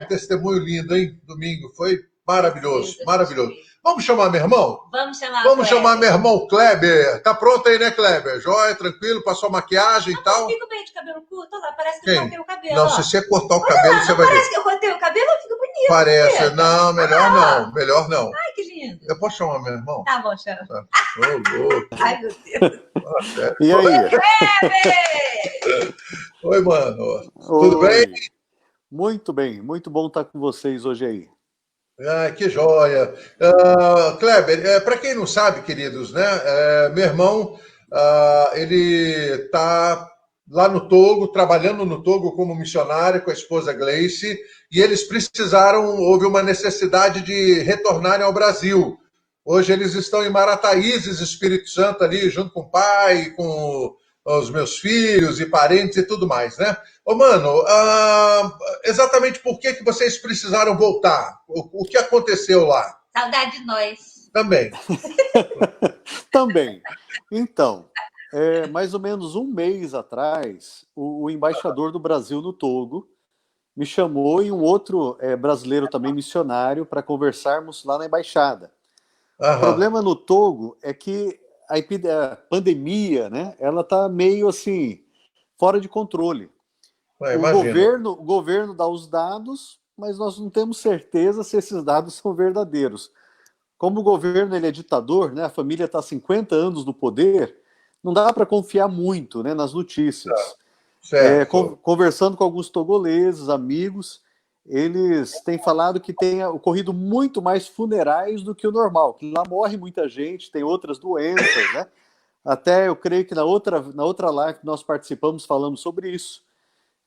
testemunho lindo, hein? Domingo. Foi maravilhoso, Certeza, maravilhoso. gostei. Vamos chamar meu irmão? Vamos chamar Vamos Kleber. chamar meu irmão Kleber. Tá pronto aí, né, Kleber? Joia, tranquilo, passou maquiagem e tal? Eu fico bem de cabelo curto, olha lá, parece que eu Quem? cortei o cabelo. Não, ó. se você cortar o cabelo, Não, você não vai ver. parece que eu cortei o cabelo, eu fico bonito. Parece. Preta. Não, melhor não. Melhor não. Ai, que lindo. Eu posso chamar meu irmão? Tá bom, chama. Tá. Ô, louco. Ai, meu Deus. Ah, sério. E aí? Kleber! Oi, mano. Tudo Oi. bem? Muito bem, muito bom estar com vocês hoje aí. Ah, que joia. Kleber, para quem não sabe, queridos, né? Meu irmão, ele está lá no Togo, trabalhando no Togo como missionário com a esposa Gleice, e eles houve uma necessidade de retornarem ao Brasil. Hoje eles estão em Marataízes, Espírito Santo, ali, junto com o pai, com os meus filhos e parentes e tudo mais, né? Ô, mano, exatamente por que vocês precisaram voltar? O que aconteceu lá? Saudade de nós. Também. Também. Então, mais ou menos um mês atrás, o embaixador do Brasil no Togo me chamou e um outro brasileiro também missionário para conversarmos lá na embaixada. Aham. O problema no Togo é que a pandemia, né, ela está meio assim, fora de controle. O governo dá os dados, mas nós não temos certeza se esses dados são verdadeiros. Como o governo ele é ditador, né, a família está há 50 anos no poder, não dá para confiar muito, né, nas notícias. Certo. Conversando com alguns togoleses, amigos, eles têm falado que tem ocorrido muito mais funerais do que o normal, que lá morre muita gente, tem outras doenças, né? Até eu creio que na outra live que nós participamos falamos sobre isso.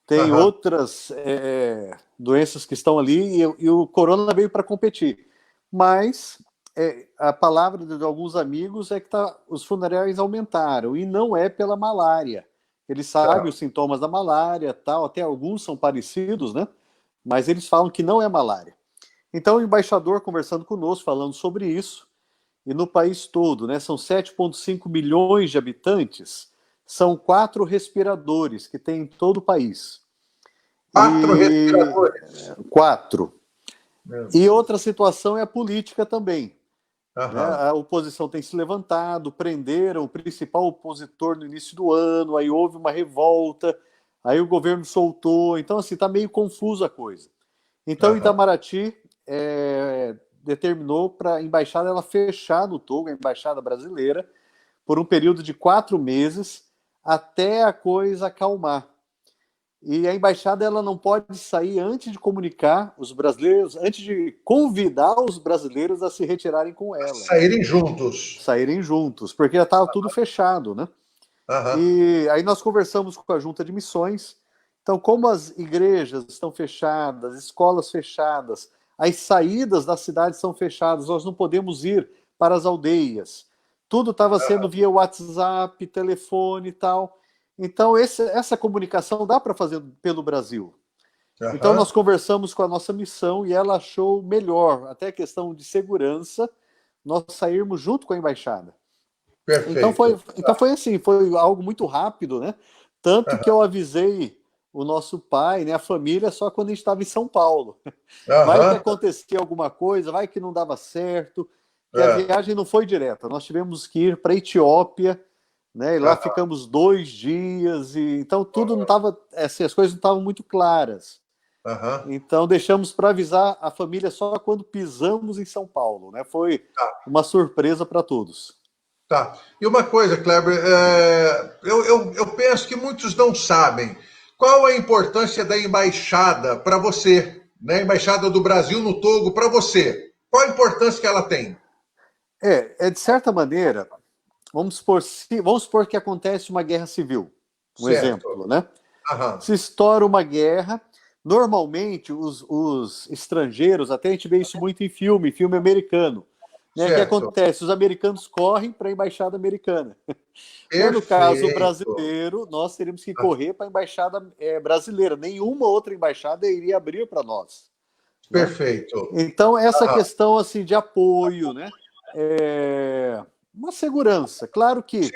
Tem outras doenças que estão ali e o corona veio para competir. Mas a palavra de alguns amigos é que os funerais aumentaram e não é pela malária. Eles sabem os sintomas da malária, tal, até alguns são parecidos, né? Mas eles falam que não é malária. Então, o embaixador conversando conosco, falando sobre isso, e no país todo, né, são 7,5 milhões de habitantes, são 4 respiradores que tem em todo o país. 4 respiradores? 4. E outra situação é a política também. Né? A oposição tem se levantado, prenderam o principal opositor no início do ano, aí houve uma revolta, aí o governo soltou, então assim, está meio confusa a coisa. Então Itamaraty determinou para a embaixada ela fechar no Togo, a embaixada brasileira, por um período de 4 meses, até a coisa acalmar. E a embaixada ela não pode sair antes de comunicar os brasileiros, antes de convidar os brasileiros a se retirarem com ela. Saírem juntos. Saírem juntos, porque já estava tudo fechado, né? E aí nós conversamos com a Junta de Missões. Então, como as igrejas estão fechadas, escolas fechadas, as saídas das cidades são fechadas, nós não podemos ir para as aldeias. Tudo estava sendo via WhatsApp, telefone e tal. Então, essa comunicação dá para fazer pelo Brasil. Então, nós conversamos com a nossa missão e ela achou melhor, até a questão de segurança, nós sairmos junto com a embaixada. Perfeito. Então foi assim, foi algo muito rápido, né? Tanto que eu avisei o nosso pai, né, a família, só quando a gente estava em São Paulo. Vai que acontecia alguma coisa, vai que não dava certo, que a viagem não foi direta. Nós tivemos que ir para a Etiópia, né? E lá ficamos 2 dias, e então tudo não estava, assim, as coisas não estavam muito claras. Então deixamos para avisar a família só quando pisamos em São Paulo, né? Foi uma surpresa para todos. Tá. E uma coisa, Kleber, eu penso que muitos não sabem. Qual a importância da embaixada para você, né? A embaixada do Brasil no Togo para você? Qual a importância que ela tem? De certa maneira, vamos supor que acontece uma guerra civil, exemplo, né? Se estoura uma guerra, normalmente os estrangeiros, até a gente vê isso muito em filme americano, né? O que acontece? Os americanos correm para a embaixada americana. No caso brasileiro, nós teríamos que correr para a embaixada brasileira. Nenhuma outra embaixada iria abrir para nós. Perfeito. Né? Então, essa questão assim, de apoio, né? Uma segurança. Claro que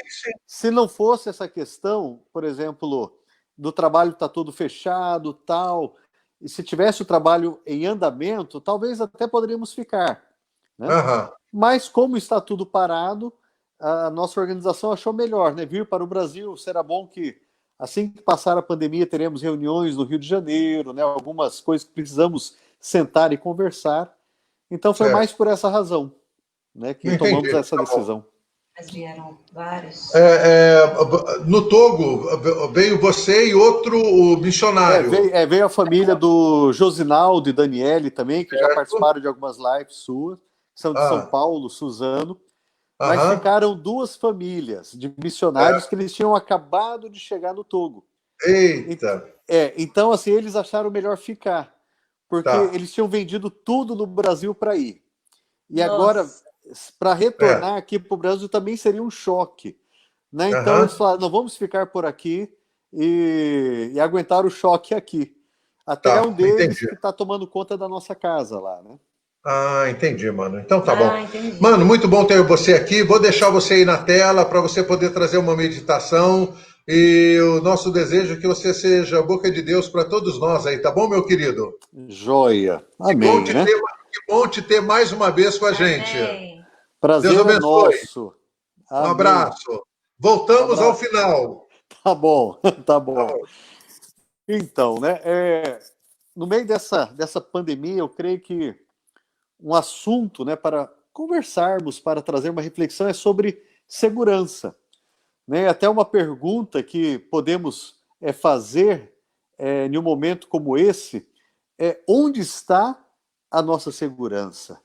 se não fosse essa questão, por exemplo, do trabalho está todo fechado, tal, e se tivesse o trabalho em andamento, talvez até poderíamos ficar, né? Aham. Mas como está tudo parado, a nossa organização achou melhor, né? Vir para o Brasil. Será bom que, assim que passar a pandemia, teremos reuniões no Rio de Janeiro, né? Algumas coisas que precisamos sentar e conversar. Então foi mais Certo. por essa razão, né, que tomamos Entendi. essa Tá bom. Mas decisão. vieram vários. No Togo, veio você e outro missionário, Veio a família do Josinaldo e Daniele também, que já certo? participaram de algumas lives suas, são de São Ah, Paulo, Suzano, mas aham, ficaram duas famílias de missionários certo. que eles tinham acabado de chegar no Togo. E- Eita, então, assim, eles acharam melhor ficar, porque tá. eles tinham vendido tudo no Brasil para ir. E agora, Nossa. para É, retornar aqui para o Brasil também seria um choque, né? Então eles aham, falaram, não, vamos ficar por aqui e aguentar o choque aqui. Até um tá, deles entendi. que está tomando conta da nossa casa lá, né? Ah, entendi, mano. Então tá Ah, bom. entendi. Mano, muito bom ter você aqui. Vou deixar você aí na tela para você poder trazer uma meditação. E o nosso desejo é que você seja a boca de Deus para todos nós aí, tá bom, meu querido? Joia. Que bom Amém, te né? ter, que bom te ter mais uma vez com a gente. Amém. Deus Prazer é abençoe. nosso. Um Amém. abraço. Um Voltamos ao abraço. final. Tá bom, tá Tá bom. bom. Então, né? No meio dessa pandemia, eu creio que um assunto, né, para conversarmos, para trazer uma reflexão, é sobre segurança. Né? Até uma pergunta que podemos fazer em um momento como esse é: onde está a nossa segurança?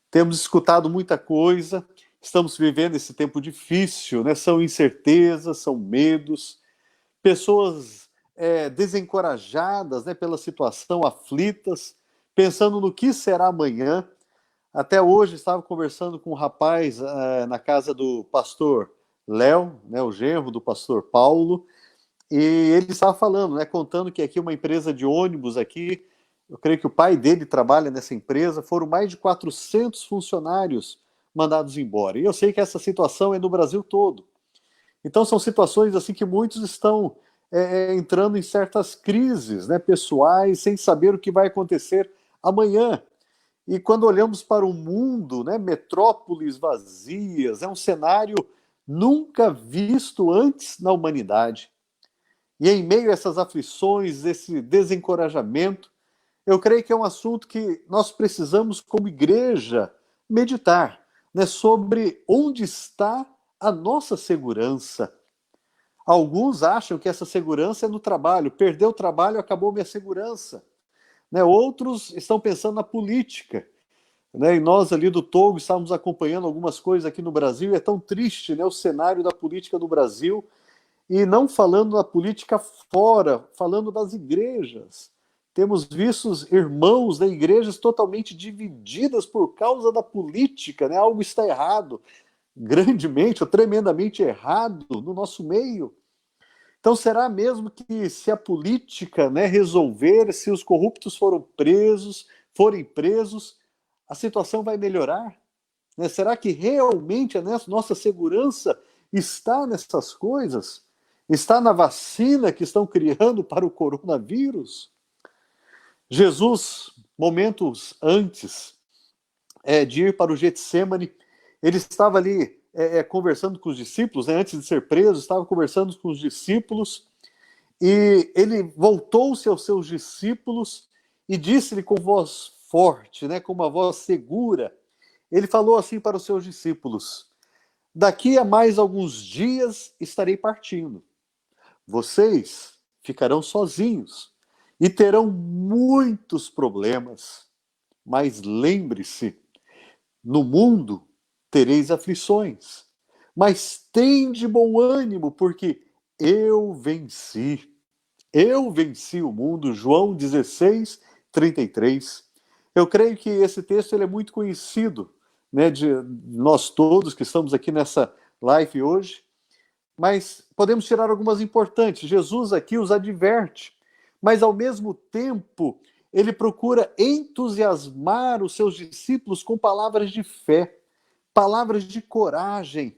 Temos escutado muita coisa, estamos vivendo esse tempo difícil, né? São incertezas, são medos, pessoas desencorajadas, né, pela situação, aflitas, pensando no que será amanhã. Até hoje estava conversando com um rapaz na casa do pastor Léo, né, o genro do pastor Paulo, e ele estava falando, né, contando que aqui uma empresa de ônibus aqui, eu creio que o pai dele trabalha nessa empresa, foram mais de 400 funcionários mandados embora. E eu sei que essa situação é no Brasil todo. Então são situações assim que muitos estão entrando em certas crises, né, pessoais, sem saber o que vai acontecer amanhã. E quando olhamos para o mundo, né, metrópoles vazias, é um cenário nunca visto antes na humanidade. E em meio a essas aflições, esse desencorajamento, eu creio que é um assunto que nós precisamos, como igreja, meditar, né, sobre onde está a nossa segurança. Alguns acham que essa segurança é no trabalho. Perdeu o trabalho, acabou minha segurança. Né? Outros estão pensando na política. Né? E nós ali do Togo estávamos acompanhando algumas coisas aqui no Brasil, e é tão triste, né, o cenário da política no Brasil, e não falando da política fora, falando das igrejas. Temos visto irmãos da igrejas totalmente divididas por causa da política, né? Algo está errado, grandemente ou tremendamente errado no nosso meio. Então, será mesmo que se a política, né, resolver, se os corruptos forem presos, a situação vai melhorar? Né? Será que realmente a nossa segurança está nessas coisas? Está na vacina que estão criando para o coronavírus? Jesus, momentos antes de ir para o Getsemane, ele estava ali conversando com os discípulos, né, antes de ser preso, estava conversando com os discípulos, e ele voltou-se aos seus discípulos e disse-lhe com voz forte, né, com uma voz segura, ele falou assim para os seus discípulos: daqui a mais alguns dias estarei partindo. Vocês ficarão sozinhos e terão muitos problemas. Mas lembre-se, no mundo tereis aflições, mas tende bom ânimo, porque eu venci. Eu venci o mundo. João 16, 33. Eu creio que esse texto ele é muito conhecido, né, de nós todos que estamos aqui nessa live hoje, mas podemos tirar algumas importantes. Jesus aqui os adverte, mas ao mesmo tempo ele procura entusiasmar os seus discípulos com palavras de fé, palavras de coragem.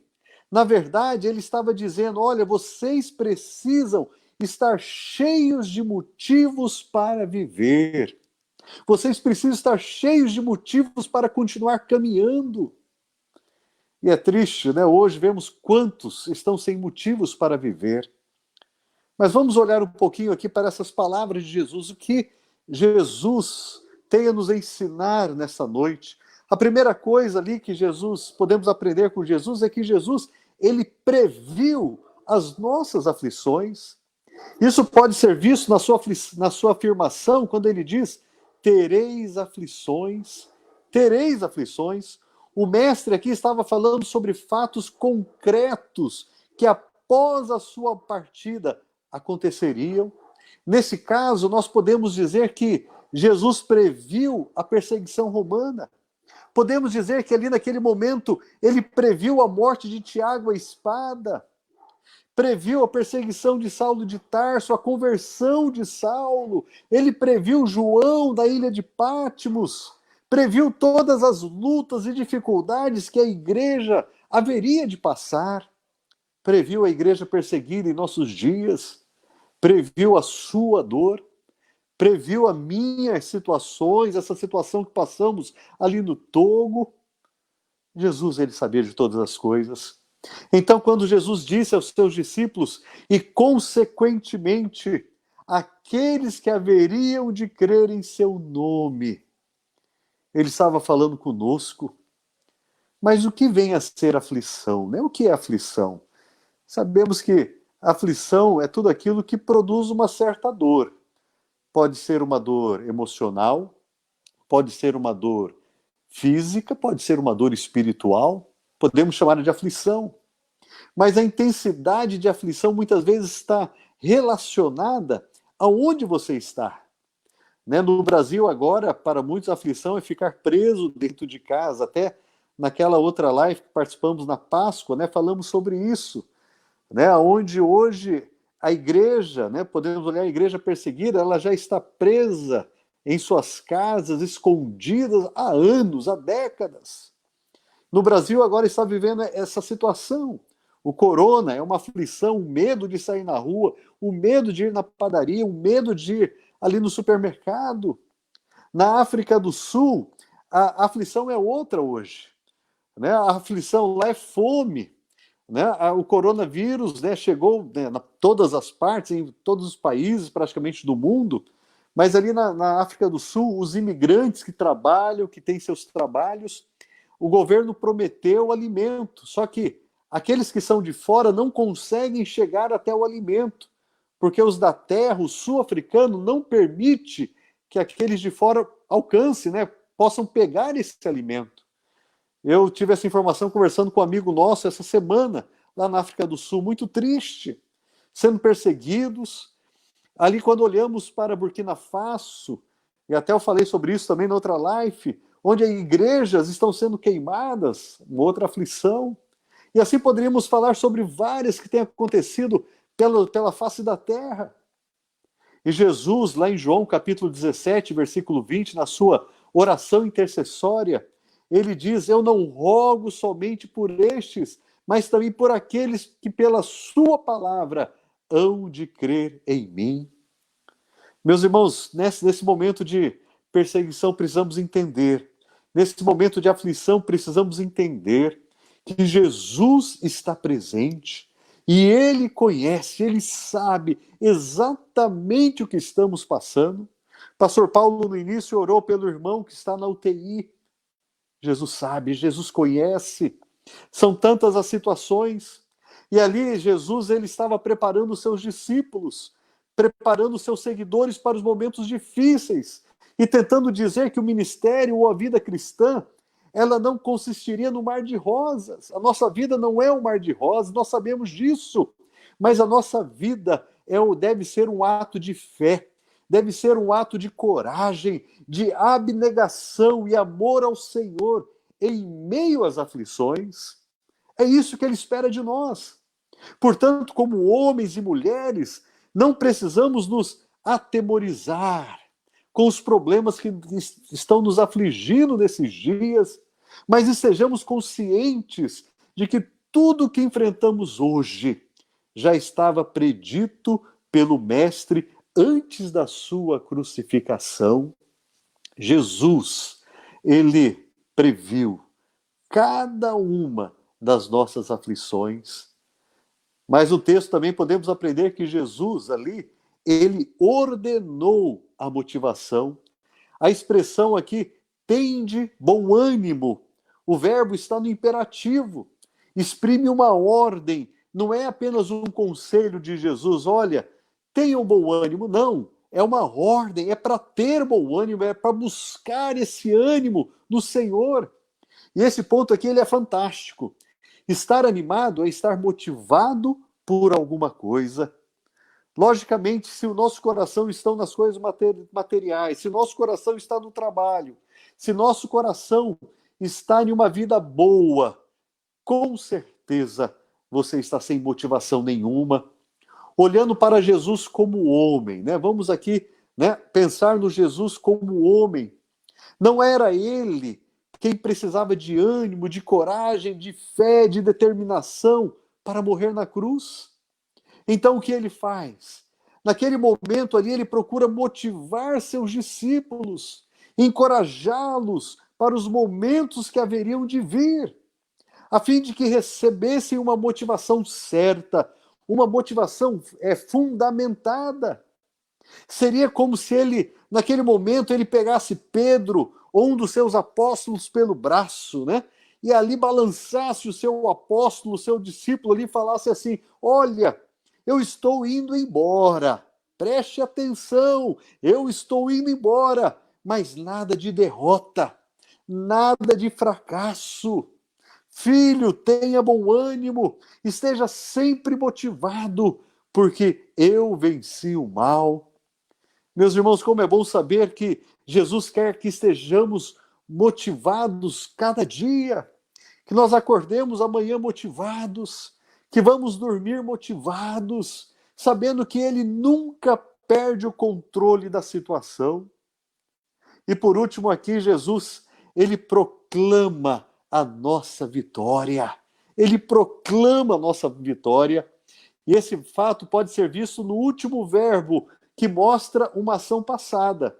Na verdade, ele estava dizendo: olha, vocês precisam estar cheios de motivos para viver. Vocês precisam estar cheios de motivos para continuar caminhando. E é triste, né? Hoje vemos quantos estão sem motivos para viver. Mas vamos olhar um pouquinho aqui para essas palavras de Jesus, o que Jesus tem a nos ensinar nessa noite. A primeira coisa ali que podemos aprender com Jesus é que Jesus, ele previu as nossas aflições. Isso pode ser visto na sua afirmação, quando ele diz, tereis aflições, tereis aflições. O mestre aqui estava falando sobre fatos concretos que após a sua partida aconteceriam. Nesse caso, nós podemos dizer que Jesus previu a perseguição romana. Podemos dizer que ali naquele momento ele previu a morte de Tiago à espada, previu a perseguição de Saulo de Tarso, a conversão de Saulo, ele previu João da ilha de Patmos, previu todas as lutas e dificuldades que a igreja haveria de passar, previu a igreja perseguida em nossos dias, previu a sua dor, previu as minhas situações, essa situação que passamos ali no Togo. Jesus, ele sabia de todas as coisas. Então, quando Jesus disse aos seus discípulos, e consequentemente, aqueles que haveriam de crer em seu nome, ele estava falando conosco. Mas o que vem a ser aflição, né? O que é aflição? Sabemos que aflição é tudo aquilo que produz uma certa dor. Pode ser uma dor emocional, pode ser uma dor física, pode ser uma dor espiritual, podemos chamar de aflição. Mas a intensidade de aflição muitas vezes está relacionada aonde você está. Né? No Brasil agora, para muitos, a aflição é ficar preso dentro de casa. Até naquela outra live que participamos na Páscoa, né, falamos sobre isso. Né? Onde hoje a igreja, né, podemos olhar a igreja perseguida, ela já está presa em suas casas, escondidas há anos, há décadas. No Brasil agora está vivendo essa situação. O corona é uma aflição, o medo de sair na rua, o medo de ir na padaria, o medo de ir ali no supermercado. Na África do Sul, a aflição é outra hoje. Né? A aflição lá é fome. Né? O coronavírus, né, chegou, né, em todas as partes, em todos os países praticamente do mundo, mas ali na África do Sul, os imigrantes que trabalham, que têm seus trabalhos, o governo prometeu alimento, só que aqueles que são de fora não conseguem chegar até o alimento, porque os da terra, o sul-africano, não permite que aqueles de fora alcancem, né, possam pegar esse alimento. Eu tive essa informação conversando com um amigo nosso essa semana, lá na África do Sul, muito triste, sendo perseguidos. Ali, quando olhamos para Burkina Faso, e até eu falei sobre isso também na outra live, onde as igrejas estão sendo queimadas, uma outra aflição. E assim poderíamos falar sobre várias que têm acontecido pela face da terra. E Jesus, lá em João capítulo 17, versículo 20, na sua oração intercessória, ele diz, eu não rogo somente por estes, mas também por aqueles que pela sua palavra hão de crer em mim. Meus irmãos, nesse momento de perseguição precisamos entender, nesse momento de aflição precisamos entender que Jesus está presente e Ele conhece, Ele sabe exatamente o que estamos passando. Pastor Paulo no início orou pelo irmão que está na UTI. Jesus sabe, Jesus conhece, são tantas as situações, e ali Jesus ele estava preparando os seus discípulos, preparando os seus seguidores para os momentos difíceis, e tentando dizer que o ministério ou a vida cristã, ela não consistiria no mar de rosas, a nossa vida não é um mar de rosas, nós sabemos disso, mas a nossa vida deve ser um ato de fé, deve ser um ato de coragem, de abnegação e amor ao Senhor em meio às aflições. É isso que Ele espera de nós. Portanto, como homens e mulheres, não precisamos nos atemorizar com os problemas que estão nos afligindo nesses dias, mas estejamos conscientes de que tudo o que enfrentamos hoje já estava predito pelo Mestre antes da sua crucificação. Jesus, ele previu cada uma das nossas aflições. Mas no texto também podemos aprender que Jesus ali, ele ordenou a motivação. A expressão aqui, tende bom ânimo. O verbo está no imperativo. Exprime uma ordem. Não é apenas um conselho de Jesus. Olha, tenham bom ânimo. Não. É uma ordem. É para ter bom ânimo. É para buscar esse ânimo no Senhor. E esse ponto aqui ele é fantástico. Estar animado é estar motivado por alguma coisa. Logicamente, se o nosso coração está nas coisas materiais, se o nosso coração está no trabalho, se nosso coração está em uma vida boa, com certeza você está sem motivação nenhuma. Olhando para Jesus como homem, né? Vamos aqui, né, pensar no Jesus como homem. Não era ele quem precisava de ânimo, de coragem, de fé, de determinação para morrer na cruz? Então o que ele faz? Naquele momento ali ele procura motivar seus discípulos, encorajá-los para os momentos que haveriam de vir, a fim de que recebessem uma motivação certa, uma motivação fundamentada. Seria como se ele, naquele momento, ele pegasse Pedro ou um dos seus apóstolos pelo braço, né? E ali balançasse o seu apóstolo, o seu discípulo ali, e falasse assim: olha, eu estou indo embora, preste atenção, eu estou indo embora, mas nada de derrota, nada de fracasso. Filho, tenha bom ânimo, esteja sempre motivado, porque eu venci o mal. Meus irmãos, como é bom saber que Jesus quer que estejamos motivados cada dia, que nós acordemos amanhã motivados, que vamos dormir motivados, sabendo que Ele nunca perde o controle da situação. E por último aqui, Jesus, Ele proclama a nossa vitória. Ele proclama a nossa vitória. E esse fato pode ser visto no último verbo, que mostra uma ação passada.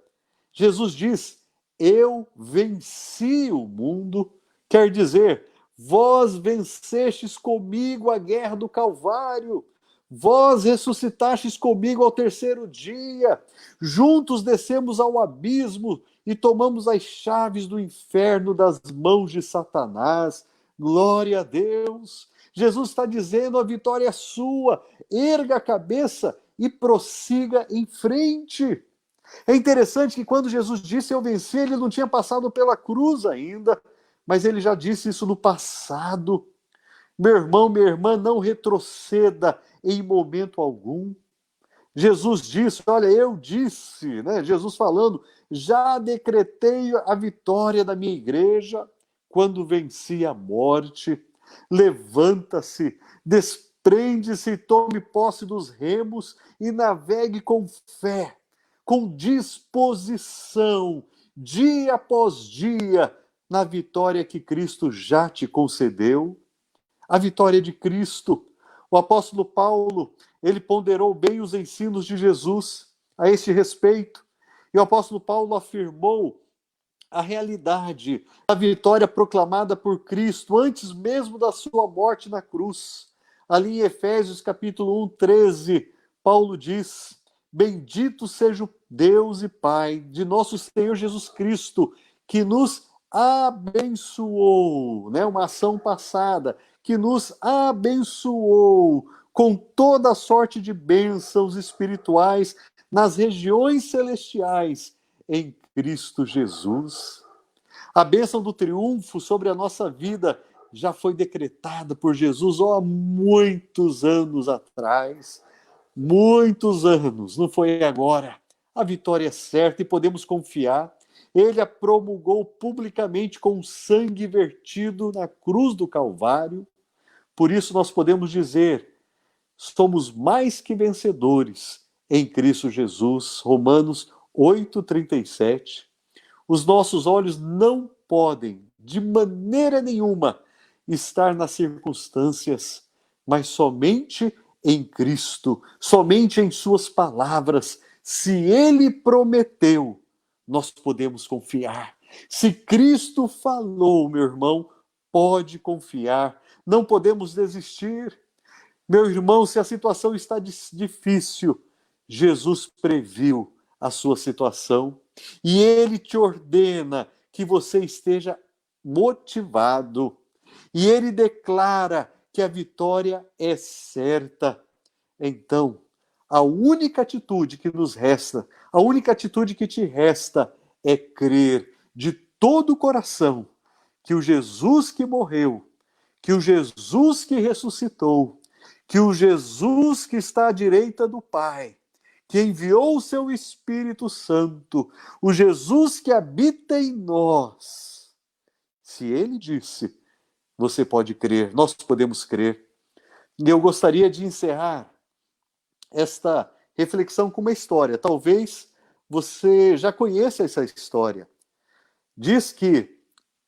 Jesus diz: eu venci o mundo, quer dizer, vós vencestes comigo a guerra do Calvário, vós ressuscitastes comigo ao terceiro dia, juntos descemos ao abismo e tomamos as chaves do inferno das mãos de Satanás. Glória a Deus! Jesus está dizendo: a vitória é sua, erga a cabeça e prossiga em frente. É interessante que quando Jesus disse eu venci, ele não tinha passado pela cruz ainda, mas ele já disse isso no passado. Meu irmão, minha irmã, não retroceda em momento algum. Jesus disse, olha, eu disse, né? Jesus falando, já decretei a vitória da minha igreja quando venci a morte. Levanta-se, desprende-se e tome posse dos remos e navegue com fé, com disposição, dia após dia, na vitória que Cristo já te concedeu. A vitória de Cristo. O apóstolo Paulo, ele ponderou bem os ensinos de Jesus a este respeito. E o apóstolo Paulo afirmou a realidade da vitória proclamada por Cristo antes mesmo da sua morte na cruz. Ali em Efésios capítulo 1, 13, Paulo diz: bendito seja o Deus e Pai de nosso Senhor Jesus Cristo, que nos abençoou, né? Uma ação passada, que nos abençoou com toda a sorte de bênçãos espirituais nas regiões celestiais em Cristo Jesus. A bênção do triunfo sobre a nossa vida já foi decretada por Jesus há muitos anos atrás. Muitos anos, não foi agora. A vitória é certa e podemos confiar. Ele a promulgou publicamente com sangue vertido na cruz do Calvário. Por isso nós podemos dizer, somos mais que vencedores em Cristo Jesus. Romanos 8:37. Os nossos olhos não podem, de maneira nenhuma, estar nas circunstâncias, mas somente em Cristo, somente em suas palavras. Se Ele prometeu, nós podemos confiar. Se Cristo falou, meu irmão, pode confiar. Não podemos desistir. Meu irmão, se a situação está difícil, Jesus previu a sua situação e Ele te ordena que você esteja motivado. E Ele declara que a vitória é certa. Então, a única atitude que nos resta, a única atitude que te resta é crer de todo o coração que o Jesus que morreu, que o Jesus que ressuscitou, que o Jesus que está à direita do Pai, que enviou o seu Espírito Santo, o Jesus que habita em nós, se Ele disse, você pode crer, nós podemos crer. E eu gostaria de encerrar esta reflexão com uma história. Talvez você já conheça essa história. Diz que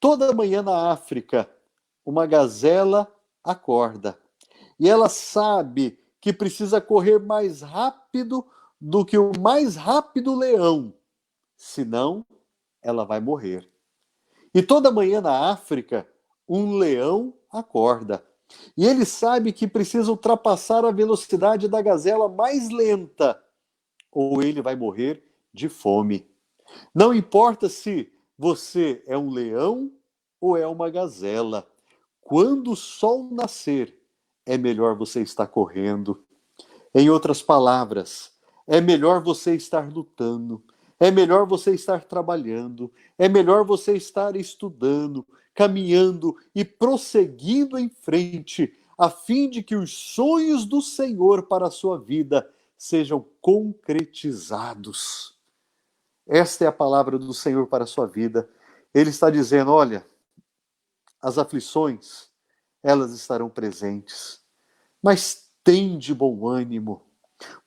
toda manhã na África, uma gazela acorda. E ela sabe que precisa correr mais rápido do que o mais rápido leão. Senão, ela vai morrer. E toda manhã na África, um leão acorda. E ele sabe que precisa ultrapassar a velocidade da gazela mais lenta, ou ele vai morrer de fome. Não importa se você é um leão ou é uma gazela. Quando o sol nascer, é melhor você estar correndo. Em outras palavras, é melhor você estar lutando, é melhor você estar trabalhando, é melhor você estar estudando, caminhando e prosseguindo em frente, a fim de que os sonhos do Senhor para a sua vida sejam concretizados. Esta é a palavra do Senhor para a sua vida. Ele está dizendo, olha, as aflições, elas estarão presentes, mas tem de bom ânimo.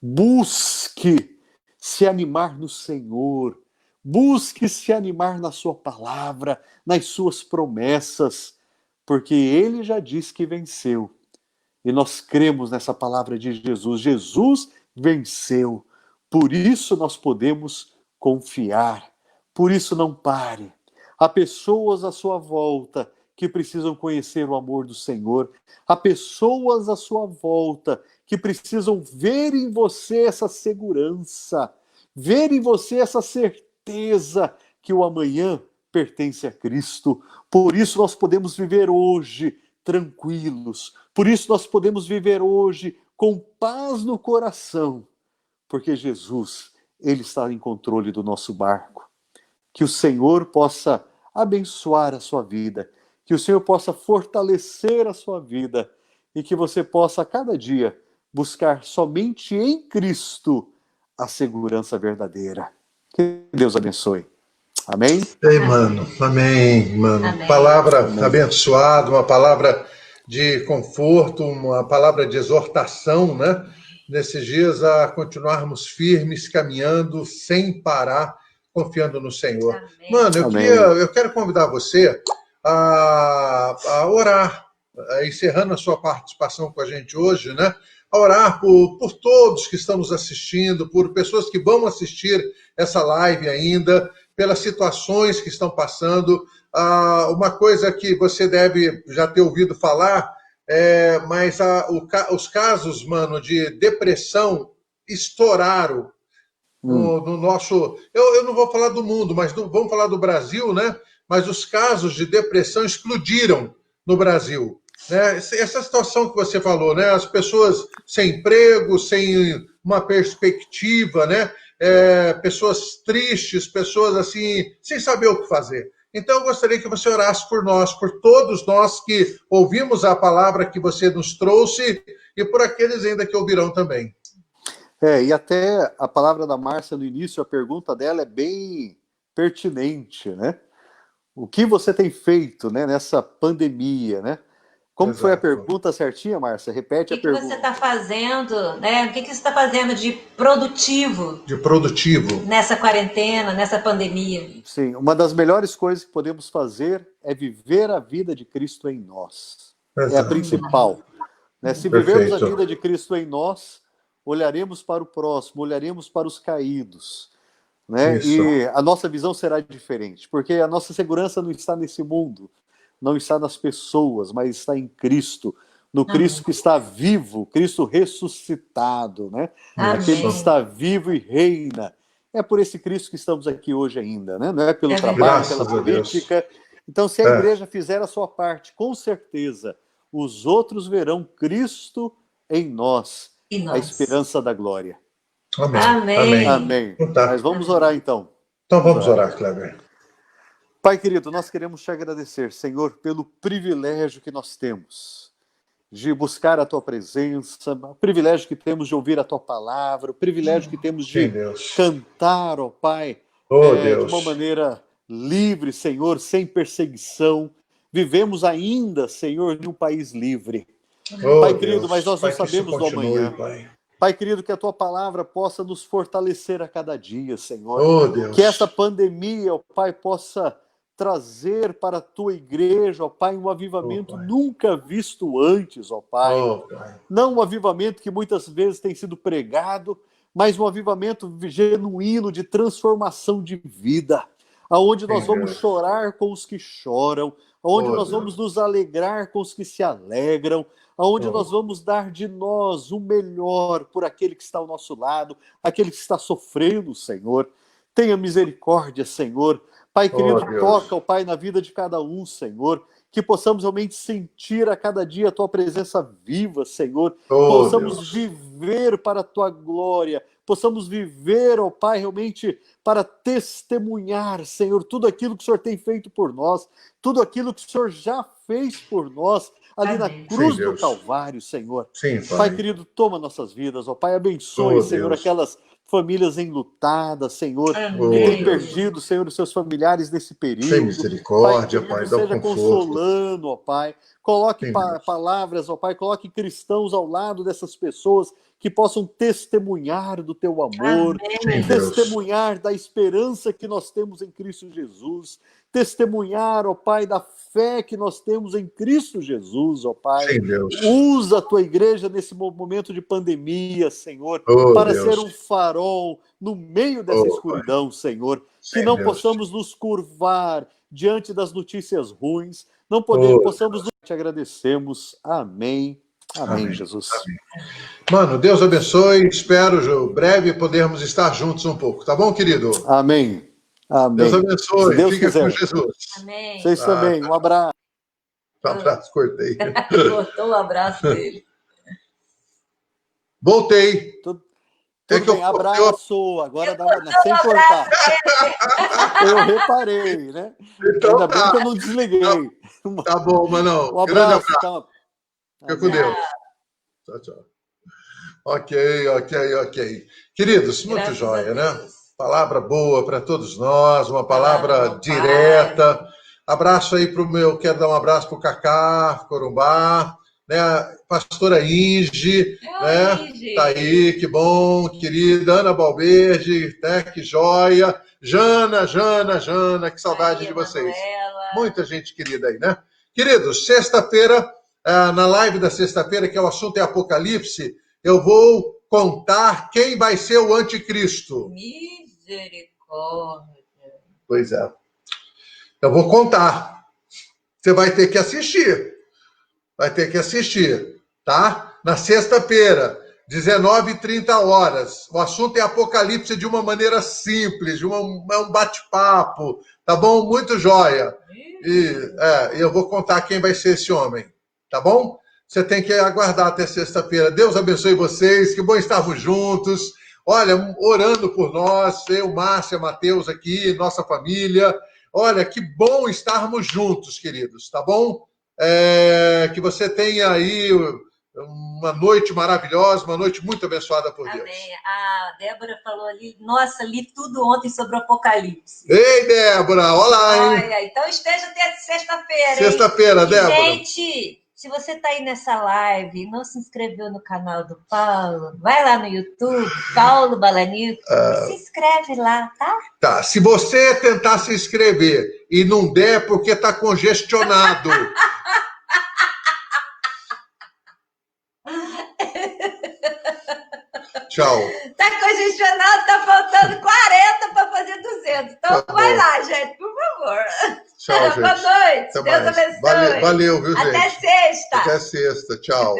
Busque se animar no Senhor. Busque se animar na sua palavra, nas suas promessas, porque Ele já disse que venceu. E nós cremos nessa palavra de Jesus. Jesus venceu. Por isso nós podemos confiar. Por isso não pare. Há pessoas à sua volta que precisam conhecer o amor do Senhor. Há pessoas à sua volta que precisam ver em você essa segurança, ver em você essa certeza que o amanhã pertence a Cristo. Por isso nós podemos viver hoje tranquilos. Por isso nós podemos viver hoje com paz no coração, porque Jesus, Ele está em controle do nosso barco. Que o Senhor possa abençoar a sua vida, que o Senhor possa fortalecer a sua vida e que você possa, a cada dia, buscar somente em Cristo a segurança verdadeira. Que Deus abençoe. Amém? Ei, mano. Amém, mano. Amém. Palavra Amém. abençoada, uma palavra de conforto, uma palavra de exortação, né? Nesses dias a continuarmos firmes, caminhando, sem parar, confiando no Senhor. Amém. Mano, Amém. eu quero convidar você a orar, encerrando a sua participação com a gente hoje, né? A orar por todos que estão nos assistindo, por pessoas que vão assistir essa live ainda, pelas situações que estão passando. Uma coisa que você deve já ter ouvido falar, mas os casos, mano, de depressão estouraram no nosso... Eu não vou falar do mundo, mas vamos falar do Brasil, né? Mas os casos de depressão explodiram no Brasil. Né? Essa situação que você falou, né? As pessoas sem emprego, sem uma perspectiva, né? Pessoas tristes, pessoas assim, sem saber o que fazer. Então, eu gostaria que você orasse por nós, por todos nós que ouvimos a palavra que você nos trouxe e por aqueles ainda que ouvirão também. E até a palavra da Márcia no início, a pergunta dela é bem pertinente, né? O que você tem feito, né, nessa pandemia, né? Como Exato. foi a pergunta certinha, Márcia? Repete a pergunta. O que você está fazendo, né? O que você está fazendo de produtivo? De produtivo. Nessa quarentena, nessa pandemia? Sim, uma das melhores coisas que podemos fazer é viver a vida de Cristo em nós. Exato. É a principal. Né? Se vivemos a Perfeito. vida de Cristo em nós, olharemos para o próximo, olharemos para os caídos. Né? Isso. E a nossa visão será diferente, porque a nossa segurança não está nesse mundo, não está nas pessoas, mas está em Cristo, no Cristo que está vivo, Cristo ressuscitado, né? Aquele que está vivo e reina. É por esse Cristo que estamos aqui hoje ainda, né? Não é pelo trabalho, pela política. Então, se a igreja fizer a sua parte, com certeza, os outros verão Cristo em nós, a esperança da glória. Amém. Amém. Amém. Tá. Mas vamos orar então. Então vamos orar, Kleber. Pai querido, nós queremos te agradecer, Senhor, pelo privilégio que nós temos de buscar a tua presença, o privilégio que temos de ouvir a tua palavra, o privilégio que temos de cantar, ó Pai, de uma maneira livre, Senhor, sem perseguição. Vivemos ainda, Senhor, em um país livre. Pai querido, mas nós não sabemos do amanhã. Pai querido, que a tua palavra possa nos fortalecer a cada dia, Senhor. Que essa pandemia, ó Pai, possa trazer para a tua igreja, ó Pai, um avivamento nunca visto antes, ó Pai. Não um avivamento que muitas vezes tem sido pregado, mas um avivamento genuíno de transformação de vida, aonde nós vamos chorar com os que choram, aonde nós vamos nos alegrar com os que se alegram, aonde nós vamos dar de nós o melhor por aquele que está ao nosso lado, aquele que está sofrendo, Senhor. Tenha misericórdia, Senhor. Pai querido, toca, ó Pai, na vida de cada um, Senhor, que possamos realmente sentir a cada dia a Tua presença viva, Senhor, possamos viver para a Tua glória, possamos viver, ó Pai, realmente para testemunhar, Senhor, tudo aquilo que o Senhor tem feito por nós, tudo aquilo que o Senhor já fez por nós, ali na cruz do Calvário, Senhor. Sim, Pai querido, toma nossas vidas, ó Pai, abençoe, Senhor, aquelas famílias enlutadas, Senhor, que têm perdido, Senhor, os seus familiares nesse período. Tem misericórdia, Pai, seja consolando, ó Pai. Coloque palavras, ó Pai, coloque cristãos ao lado dessas pessoas que possam testemunhar do teu amor, testemunhar da esperança que nós temos em Cristo Jesus, testemunhar, ó Pai, da fé que nós temos em Cristo Jesus, ó Pai. Usa a tua igreja nesse momento de pandemia, Senhor, para ser um farol no meio dessa escuridão, Senhor. Que não possamos nos curvar diante das notícias ruins, não possamos nos... Te agradecemos. Amém. Amém, Jesus. Amém. Mano, Deus abençoe. Espero breve podermos estar juntos um pouco. Tá bom, querido? Amém. Amém. Deus abençoe. Se Deus Fica quiser. com Jesus. Amém. Vocês também. Um abraço. Um abraço, cortei. Cortou o abraço dele. Voltei. Tudo bem, abraço. Agora dá sem cortar. Eu reparei, né? Então, ainda bem que eu não desliguei. Tá bom, Manão. Um abraço. Então. Fica com Deus. Tchau, tchau. Ok. Queridos, muito joia, né? Palavra boa para todos nós, uma palavra direta. Abraço aí para o meu, quero dar um abraço para o Cacá, Corumbá, né? Pastora Inge, né? Tá aí, que bom, querida. Ana Balberde, né? Que joia. Jana, que saudade de vocês. Manuela. Muita gente querida aí, né? Queridos, sexta-feira, na live da sexta-feira, que o assunto é Apocalipse, eu vou contar quem vai ser o anticristo. Misericórdia. Pois é. Eu vou contar. Você vai ter que assistir. Tá? Na sexta-feira, 19h30. O assunto é Apocalipse de uma maneira simples, é um bate-papo. Tá bom? Muito joia. E eu vou contar quem vai ser esse homem. Tá bom? Você tem que aguardar até sexta-feira. Deus abençoe vocês. Que bom estarmos juntos. Olha, orando por nós, eu, Márcia, Mateus aqui, nossa família. Olha, que bom estarmos juntos, queridos, tá bom? Que você tenha aí uma noite maravilhosa, uma noite muito abençoada por Deus. Amém. A Débora falou ali, nossa, li tudo ontem sobre o Apocalipse. Ei, Débora, olá, hein? Olha, então esteja até sexta-feira, Sexta-feira, Débora. Gente, se você está aí nessa live e não se inscreveu no canal do Paulo, vai lá no YouTube, Paulo Balanico, e se inscreve lá, tá? Tá, se você tentar se inscrever e não der porque está congestionado... Tchau. Tá congestionado, tá faltando 40 para fazer 200. Então Tá vai bom. lá, gente, por favor. Tchau, gente. Boa noite. Até Deus mais. abençoe. Valeu, viu, gente? Até sexta. Até sexta. Tchau.